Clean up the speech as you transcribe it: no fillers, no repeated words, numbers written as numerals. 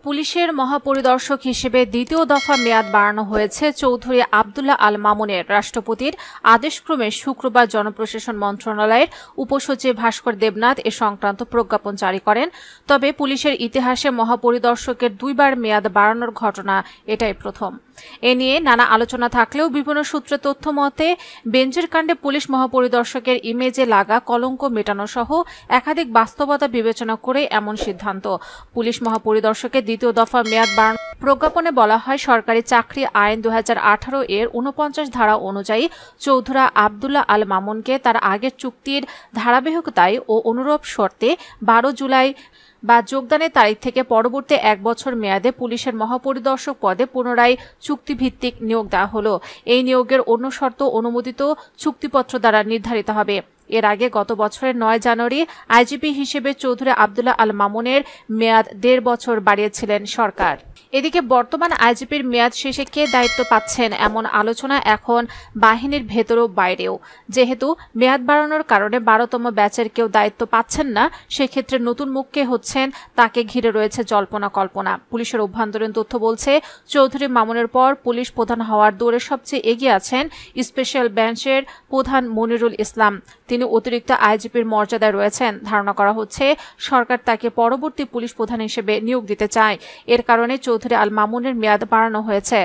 পুলিশের মহাপরিদর্শক হিসেবে দ্বিতীয় দফা মেয়াদ বাড়ানো হয়েছে চৌধুরী আব্দুল্লাহ আল মামুনের। রাষ্ট্রপতির আদেশক্রমে শুক্রবার জনপ্রশাসন মন্ত্রণালয়ের উপসচিব ভাস্কর দেবনাথ এ সংক্রান্ত প্রজ্ঞাপন জারি করেন। তবে পুলিশের ইতিহাসে মহাপরিদর্শকের দুইবার মেয়াদ বাড়ানোর ঘটনা এটাই প্রথম। এ নিয়ে নানা আলোচনা থাকলেও বিভিন্ন সূত্রে তথ্য মতে বেনজির কাণ্ডে পুলিশ মহাপরিদর্শকের ইমেজে লাগা কলঙ্ক মেটানো সহ একাধিক বাস্তবতা বিবেচনা করে এমন সিদ্ধান্ত। পুলিশ মহাপরিদর্শকের দ্বিতীয় দফা মেয়াদ বাড়ানো প্রজ্ঞাপনে বলা হয়, সরকারি চাকরি আইন 2018 এর 49 ধারা অনুযায়ী চৌধুরী আব্দুল্লাহ আল মামুনকে তার আগের চুক্তির ধারাবাহিকতায় ও অনুরূপ শর্তে 12 জুলাই বা যোগদানের তারিখ থেকে পরবর্তী 1 বছর মেয়াদে পুলিশের মহাপরিদর্শক পদে পুনরায় চুক্তিভিত্তিক নিয়োগ দেওয়া হলো। এই নিয়োগের অন্য শর্ত অনুমোদিত চুক্তিপত্র দ্বারা নির্ধারিত হবে। এর আগে গত বছরের 9 জানুয়ারি আইজিপি হিসেবে চৌধুরী আব্দুল্লাহ আল মামুনের মেয়াদ 1.5 বছর বাড়িয়েছিলেন সরকার। এদিকে বর্তমান আইজিপির মেয়াদ শেষে কে দায়িত্ব পাচ্ছেন এমন আলোচনা এখন বাহিনীর ভেতরেও বাইরেও। যেহেতু মেয়াদ বাড়ানোর কারণে 12তম ব্যাচের কেউ দায়িত্ব পাচ্ছেন না, সেক্ষেত্রে নতুন মুখ কে হচ্ছেন তাকে ঘিরে রয়েছে জল্পনা কল্পনা। পুলিশের অভ্যন্তরীণ তথ্য বলছে, চৌধুরী মামুনের পর পুলিশ প্রধান হওয়ার দৌড়ে সবচেয়ে এগিয়ে আছেন স্পেশাল ব্রাঞ্চের প্রধান মনিরুল ইসলাম। তিনি অতিরিক্ত আইজিপির মর্যাদায় রয়েছেন। ধারণা করা হচ্ছে সরকার তাকে পরবর্তী পুলিশ প্রধান হিসেবে নিয়োগ দিতে চায়। এর কারণে চৌধুরী আল মামুনের মেয়াদ বাড়ানো হয়েছে।